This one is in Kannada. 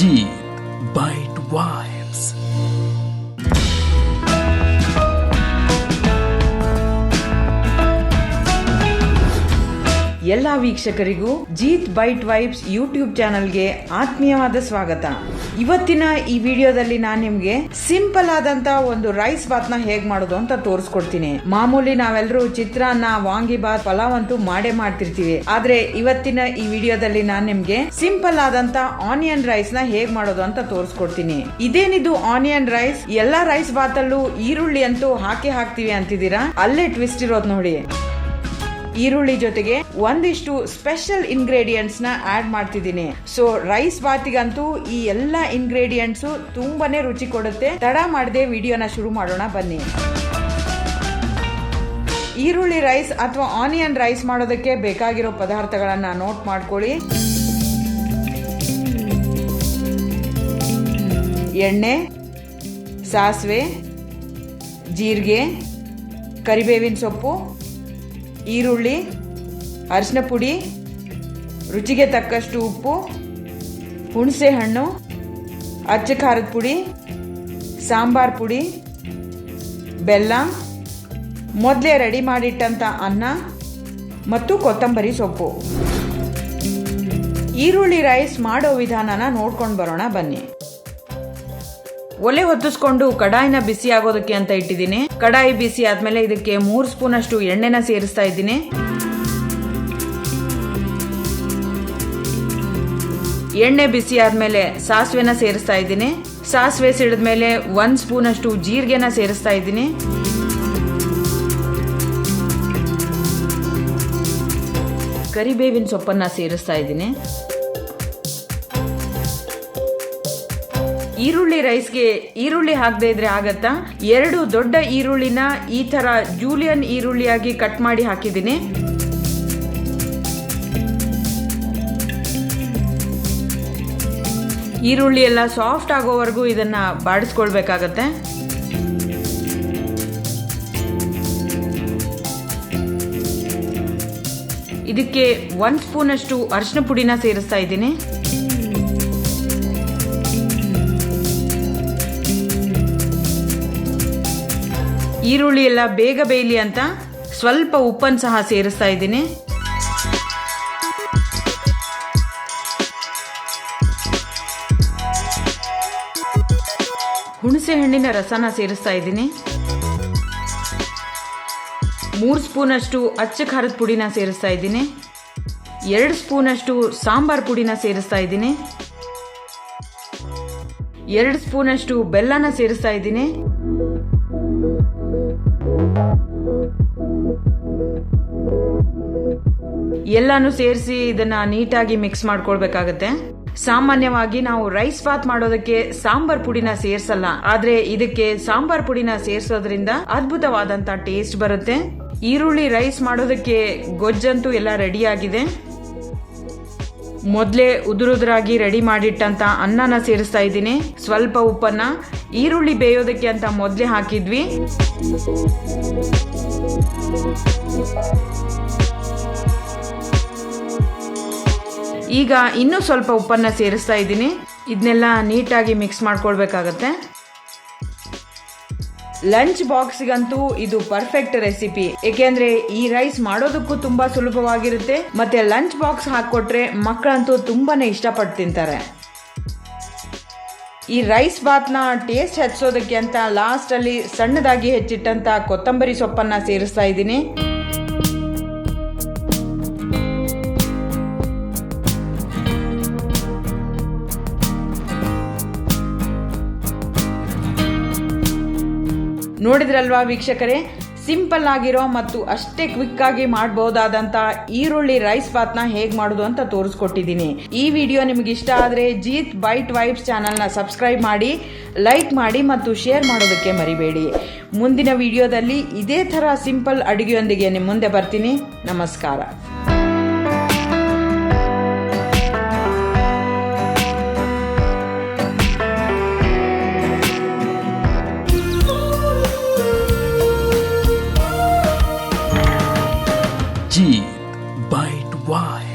Jeet Bite Vibes. ಎಲ್ಲ ವೀಕ್ಷಕರಿಗೂ ಜೀತ್ ಬೈಟ್ ವೈಬ್ಸ್ ಯೂಟ್ಯೂಬ್ ಚಾನಲ್ಗೆ ಆತ್ಮೀಯವಾದ ಸ್ವಾಗತ. ಇವತ್ತಿನ ಈ ವಿಡಿಯೋದಲ್ಲಿ ನಾನು ನಿಮ್ಗೆ ಸಿಂಪಲ್ ಆದಂತ ಒಂದು ರೈಸ್ ಬಾತ್ ನ ಹೇಗ್ ಮಾಡೋದು ಅಂತ ತೋರಿಸ್ಕೊಡ್ತೀನಿ. ಮಾಮೂಲಿ ನಾವೆಲ್ಲರೂ ಚಿತ್ರಾನ್ನ, ವಾಂಗಿಬಾತ್, ಪಲಾವ್ ಅಂತೂ ಮಾಡೇ ಮಾಡ್ತಿರ್ತೀವಿ. ಆದ್ರೆ ಇವತ್ತಿನ ಈ ವಿಡಿಯೋದಲ್ಲಿ ನಾನು ನಿಮ್ಗೆ ಸಿಂಪಲ್ ಆದಂತ ಆನಿಯನ್ ರೈಸ್ ನ ಹೇಗ್ ಮಾಡೋದು ಅಂತ ತೋರಿಸ್ಕೊಡ್ತೀನಿ. ಇದೇನಿದು ಆನಿಯನ್ ರೈಸ್? ಎಲ್ಲಾ ರೈಸ್ ಬಾತ್ ಅಲ್ಲೂ ಈರುಳ್ಳಿ ಅಂತೂ ಹಾಕ್ತಿವಿ ಅಂತಿದ್ದೀರಾ? ಅಲ್ಲೇ ಟ್ವಿಸ್ಟ್ ಇರೋದು ನೋಡಿ. ಈರುಳ್ಳಿ ಜೊತೆಗೆ ಒಂದಿಷ್ಟು ಸ್ಪೆಷಲ್ ಇಂಗ್ರೇಡಿಯೆಂಟ್ಸ್ ನ ಆಡ್ ಮಾಡ್ತಿದ್ದೀನಿ. ಸೊ ರೈಸ್ ಬಾತಿಗಂತೂ ಈ ಎಲ್ಲಾ ಇಂಗ್ರೇಡಿಯೆಂಟ್ಸ್ ತುಂಬಾನೇ ರುಚಿ ಕೊಡುತ್ತೆ. ತಡ ಮಾಡದೆ ವಿಡಿಯೋನ ಶುರು ಮಾಡೋಣ ಬನ್ನಿ. ಈರುಳ್ಳಿ ರೈಸ್ ಅಥವಾ ಆನಿಯನ್ ರೈಸ್ ಮಾಡೋದಕ್ಕೆ ಬೇಕಾಗಿರೋ ಪದಾರ್ಥಗಳನ್ನ ನೋಟ್ ಮಾಡ್ಕೊಳ್ಳಿ. ಎಣ್ಣೆ, ಸಾಸಿವೆ, ಜೀರಿಗೆ, ಕರಿಬೇವಿನ ಸೊಪ್ಪು, ಈರುಳ್ಳಿ, ಅರಿಶಿನ ಪುಡಿ, ರುಚಿಗೆ ತಕ್ಕಷ್ಟು ಉಪ್ಪು, ಹುಣಸೆ ಹಣ್ಣು, ಅಚ್ಚ ಖಾರದ ಪುಡಿ, ಸಾಂಬಾರ್ ಪುಡಿ, ಬೆಲ್ಲ, ಮೊದಲೇ ರೆಡಿ ಮಾಡಿಟ್ಟಂತ ಅನ್ನ ಮತ್ತು ಕೊತ್ತಂಬರಿ ಸೊಪ್ಪು. ಈರುಳ್ಳಿ ರೈಸ್ ಮಾಡೋ ವಿಧಾನನ ನೋಡ್ಕೊಂಡು ಬರೋಣ ಬನ್ನಿ. ಒಲೆ ಹೊತ್ತಿಸ್ಕೊಂಡು ಕಡಾಯಿನ ಬಿಸಿ ಆಗೋದಕ್ಕೆ ಅಂತ ಇಟ್ಟಿದ್ದೀನಿ. ಕಡಾಯಿ ಬಿಸಿ ಆದ್ಮೇಲೆ ಇದಕ್ಕೆ 3 ಸ್ಪೂನ್ ಅಷ್ಟು ಎಣ್ಣೆನ ಸೇರಿಸ್ತಾ ಇದ್ದೀನಿ. ಎಣ್ಣೆ ಬಿಸಿ ಆದ್ಮೇಲೆ ಸಾಸಿವೆನ ಸೇರಿಸ್ತಾ ಇದ್ದೀನಿ. ಸಾಸಿವೆ ಸಿಡಿದ್ಮೇಲೆ 1 ಸ್ಪೂನ್ ಅಷ್ಟು ಜೀರಿಗೆನ ಸೇರಿಸ್ತಾ ಇದ್ದೀನಿ. ಕರಿಬೇವಿನ ಸೊಪ್ಪನ್ನ ಸೇರಿಸ್ತಾ ಇದ್ದೀನಿ. ಈರುಳ್ಳಿ ರೈಸ್ಗೆ ಈರುಳ್ಳಿ ಹಾಕದೇ ಇದ್ರೆ ಆಗತ್ತಾ? 2 ದೊಡ್ಡ ಈರುಳ್ಳಿನ ಈ ತರ ಜೂಲಿಯನ್ ಈರುಳ್ಳಿಯಾಗಿ ಕಟ್ ಮಾಡಿ ಹಾಕಿದ್ದೀನಿ. ಈರುಳ್ಳಿ ಎಲ್ಲ ಸಾಫ್ಟ್ ಆಗೋವರೆಗೂ ಇದನ್ನ ಬಾಡಿಸ್ಕೊಳ್ಬೇಕಾಗತ್ತೆ. ಇದಕ್ಕೆ 1 ಸ್ಪೂನ್ ಅಷ್ಟು ಅರಿಶಿನ ಪುಡಿನ ಸೇರಿಸ್ತಾ ಇದ್ದೀನಿ. ಈರುಳ್ಳಿ ಎಲ್ಲ ಬೇಗ ಬೇಯಲಿ ಅಂತ ಸ್ವಲ್ಪ ಉಪ್ಪನ್ನು ಸಹ ಸೇರಿಸ್ತಾ ಇದ್ದೀನಿ. ಹುಣಸೆ ಹಣ್ಣಿನ ರಸನ ಸೇರಿಸ್ತಾ ಇದ್ದೀನಿ. 3 ಸ್ಪೂನ್ ಅಷ್ಟು ಅಚ್ಚ ಖಾರದ ಪುಡಿನ ಸೇರಿಸ್ತಾ ಇದ್ದೀನಿ. 2 ಸ್ಪೂನ್ ಅಷ್ಟು ಸಾಂಬಾರ್ ಪುಡಿನ ಸೇರಿಸ್ತಾ ಇದ್ದೀನಿ. 2 ಸ್ಪೂನ್ ಅಷ್ಟು ಬೆಲ್ಲನ ಸೇರಿಸ್ತಾ ಇದ್ದೀನಿ. ಎಲ್ಲಾನು ಸೇರಿಸಿ ಇದನ್ನ ನೀಟಾಗಿ ಮಿಕ್ಸ್ ಮಾಡ್ಕೊಳ್ಬೇಕಾಗತ್ತೆ. ಸಾಮಾನ್ಯವಾಗಿ ನಾವು ರೈಸ್ ಬಾತ್ ಮಾಡೋದಕ್ಕೆ ಸಾಂಬಾರ್ ಪುಡಿನ ಸೇರ್ಸಲ್ಲ, ಆದ್ರೆ ಇದಕ್ಕೆ ಸಾಂಬಾರ್ ಪುಡಿನ ಸೇರ್ಸೋದ್ರಿಂದ ಅದ್ಭುತವಾದಂತ ಟೇಸ್ಟ್ ಬರುತ್ತೆ. ಈರುಳ್ಳಿ ರೈಸ್ ಮಾಡೋದಕ್ಕೆ ಗೊಜ್ಜಂತೂ ಎಲ್ಲ ರೆಡಿ ಆಗಿದೆ. ಮೊದಲೇ ಉದುರುದುರಾಗಿ ರೆಡಿ ಮಾಡಿಟ್ಟಂತ ಅನ್ನನ ಸೇರಿಸ್ತಾ ಇದ್ದೀನಿ. ಸ್ವಲ್ಪ ಉಪ್ಪನ್ನ ಈರುಳ್ಳಿ ಬೇಯೋದಕ್ಕೆ ಅಂತ ಮೊದಲೇ ಹಾಕಿದ್ವಿ. ಈಗ ಇನ್ನೂ ಸ್ವಲ್ಪ ಉಪ್ಪನ್ನ ಸೇರಿಸ್ತಾ ಇದ್ದೀನಿ. ಇದನ್ನೆಲ್ಲ ನೀಟಾಗಿ ಮಿಕ್ಸ್ ಮಾಡ್ಕೊಳ್ಬೇಕಾಗತ್ತೆ. ಲಂಚ್ ಬಾಕ್ಸ್ಗಂತೂ ಇದು ಪರ್ಫೆಕ್ಟ್ ರೆಸಿಪಿ. ಏಕೆಂದ್ರೆ ಈ ರೈಸ್ ಮಾಡೋದಕ್ಕೂ ತುಂಬಾ ಸುಲಭವಾಗಿರುತ್ತೆ. ಮತ್ತೆ ಲಂಚ್ ಬಾಕ್ಸ್ ಹಾಕೊಟ್ರೆ ಮಕ್ಕಳಂತೂ ತುಂಬಾನೇ ಇಷ್ಟಪಟ್ಟು ತಿಂತಾರೆ. ಈ ರೈಸ್ ಬಾತ್ ನ ಟೇಸ್ಟ್ ಹೆಚ್ಚೋದಕ್ಕೆ ಅಂತ ಲಾಸ್ಟ್ ಅಲ್ಲಿ ಸಣ್ಣದಾಗಿ ಹೆಚ್ಚಿಟ್ಟಂತ ಕೊತ್ತಂಬರಿ ಸೊಪ್ಪನ್ನ ಸೇರಿಸ್ತಾ ಇದ್ದೀನಿ. ನೋಡಿದ್ರಲ್ವಾ ವೀಕ್ಷಕರೇ, ಸಿಂಪಲ್ ಆಗಿರೋ ಮತ್ತು ಅಷ್ಟೇ ಕ್ವಿಕ್ ಆಗಿ ಮಾಡಬಹುದಾದಂತ ಈರುಳ್ಳಿ ರೈಸ್ ಬಾತ್ ನ ಹೇಗ್ ಮಾಡೋದು ಅಂತ ತೋರಿಸ್ಕೊಟ್ಟಿದ್ದೀನಿ. ಈ ವಿಡಿಯೋ ನಿಮ್ಗೆ ಇಷ್ಟ ಆದ್ರೆ ಜೀತ್ ಬೈಟ್ ವೈಬ್ಸ್ ಚಾನಲ್ ನ ಸಬ್ಸ್ಕ್ರೈಬ್ ಮಾಡಿ, ಲೈಕ್ ಮಾಡಿ ಮತ್ತು ಶೇರ್ ಮಾಡೋದಕ್ಕೆ ಮರಿಬೇಡಿ. ಮುಂದಿನ ವಿಡಿಯೋದಲ್ಲಿ ಇದೇ ತರ ಸಿಂಪಲ್ ಅಡುಗೆಯೊಂದಿಗೆ ನಿಮ್ಮ ಮುಂದೆ ಬರ್ತೀನಿ. ನಮಸ್ಕಾರ. Jeet Bite Vibes.